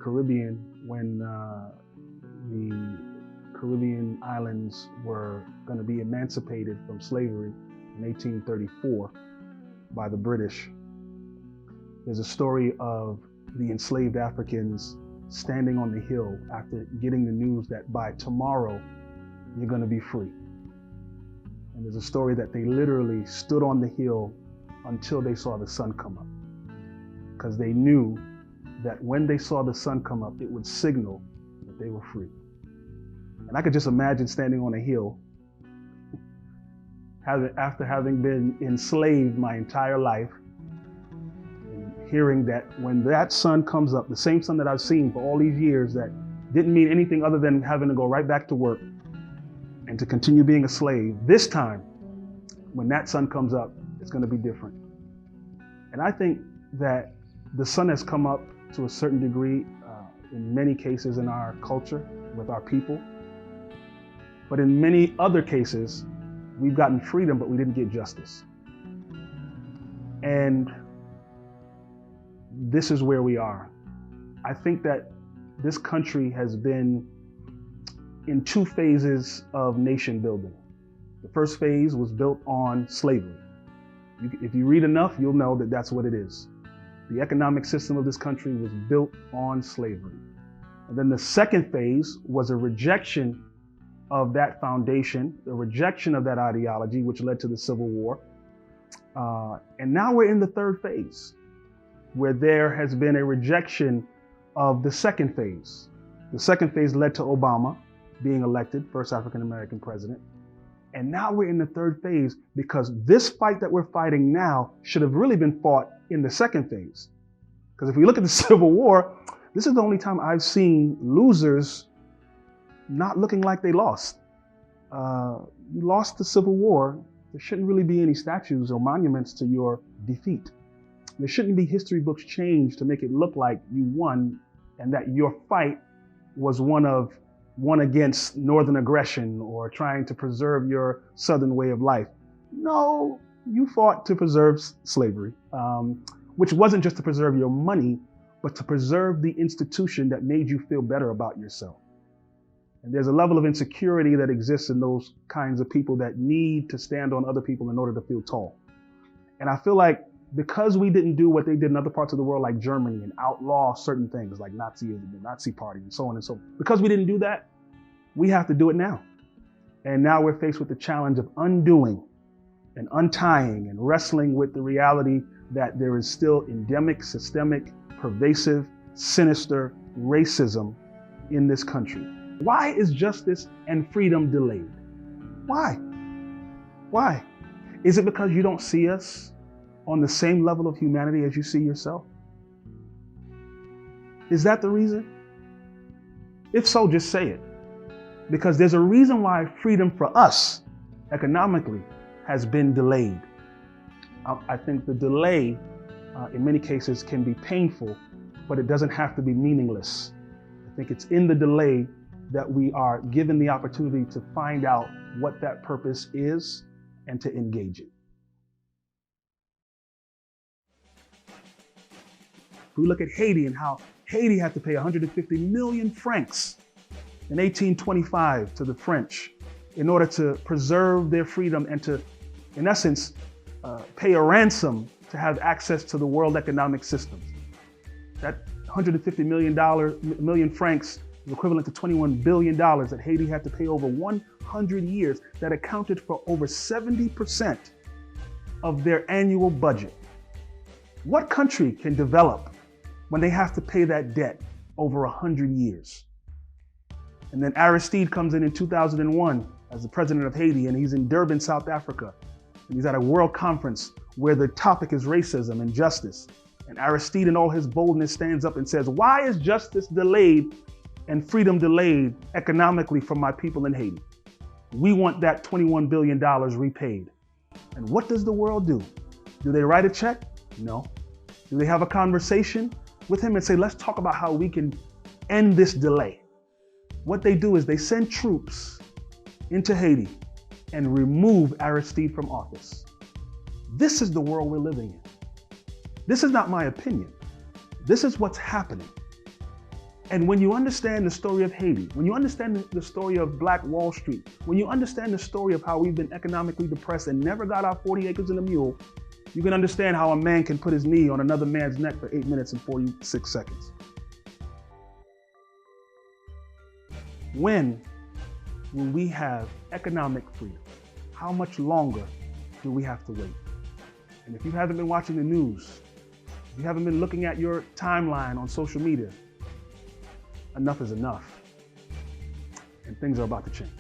Caribbean when the Caribbean islands were going to be emancipated from slavery in 1834 by the British. There's a story of the enslaved Africans standing on the hill after getting the news that by tomorrow you're going to be free. And there's a story that they literally stood on the hill until they saw the sun come up, because they knew that when they saw the sun come up, it would signal that they were free. And I could just imagine standing on a hill after having been enslaved my entire life, and hearing that when that sun comes up, the same sun that I've seen for all these years that didn't mean anything other than having to go right back to work and to continue being a slave, this time, when that sun comes up, it's going to be different. And I think that the sun has come up to a certain degree in many cases in our culture with our people. But in many other cases, we've gotten freedom, but we didn't get justice. And this is where we are. I think that this country has been in two phases of nation building. The first phase was built on slavery. If you read enough, you'll know that that's what it is. The economic system of this country was built on slavery. And then the second phase was a rejection of that foundation, the rejection of that ideology, which led to the Civil War. And now we're in the third phase, where there has been a rejection of the second phase. The second phase led to Obama being elected, first African-American president. And now we're in the third phase, because this fight that we're fighting now should have really been fought in the second phase. Because if we look at the Civil War, this is the only time I've seen losers not looking like they lost. You lost the Civil War. There shouldn't really be any statues or monuments to your defeat. There shouldn't be history books changed to make it look like you won and that your fight was one against Northern aggression or trying to preserve your Southern way of life. No, you fought to preserve slavery, which wasn't just to preserve your money, but to preserve the institution that made you feel better about yourself. And there's a level of insecurity that exists in those kinds of people that need to stand on other people in order to feel tall. And I feel like because we didn't do what they did in other parts of the world, like Germany, and outlaw certain things like Nazism, the Nazi Party, and so on and so on, because we didn't do that, we have to do it now. And now we're faced with the challenge of undoing and untying and wrestling with the reality that there is still endemic, systemic, pervasive, sinister racism in this country. Why is justice and freedom delayed? Why? Why? Is it because you don't see us on the same level of humanity as you see yourself? Is that the reason? If so, just say it. Because there's a reason why freedom for us economically has been delayed. I think the delay in many cases can be painful, but it doesn't have to be meaningless. I think it's in the delay that we are given the opportunity to find out what that purpose is and to engage it. If we look at Haiti and how Haiti had to pay 150 million francs in 1825 to the French in order to preserve their freedom and to, in essence, pay a ransom to have access to the world economic systems. That 150 million francs is equivalent to $21 billion that Haiti had to pay over 100 years. That accounted for over 70% of their annual budget. What country can develop when they have to pay that debt over 100 years? And then Aristide comes in 2001 as the president of Haiti, and he's in Durban, South Africa. And he's at a world conference where the topic is racism and justice. And Aristide in all his boldness stands up and says, "Why is justice delayed and freedom delayed economically for my people in Haiti? We want that $21 billion repaid." And what does the world do? Do they write a check? No. Do they have a conversation with him and say, let's talk about how we can end this delay? What they do is they send troops into Haiti and remove Aristide from office. This is the world we're living in. This is not my opinion. This is what's happening. And when you understand the story of Haiti, when you understand the story of Black Wall Street, when you understand the story of how we've been economically depressed and never got our 40 acres and a mule, you can understand how a man can put his knee on another man's neck for 8 minutes and 46 seconds. When will we have economic freedom? How much longer do we have to wait? And if you haven't been watching the news, if you haven't been looking at your timeline on social media, enough is enough, and things are about to change.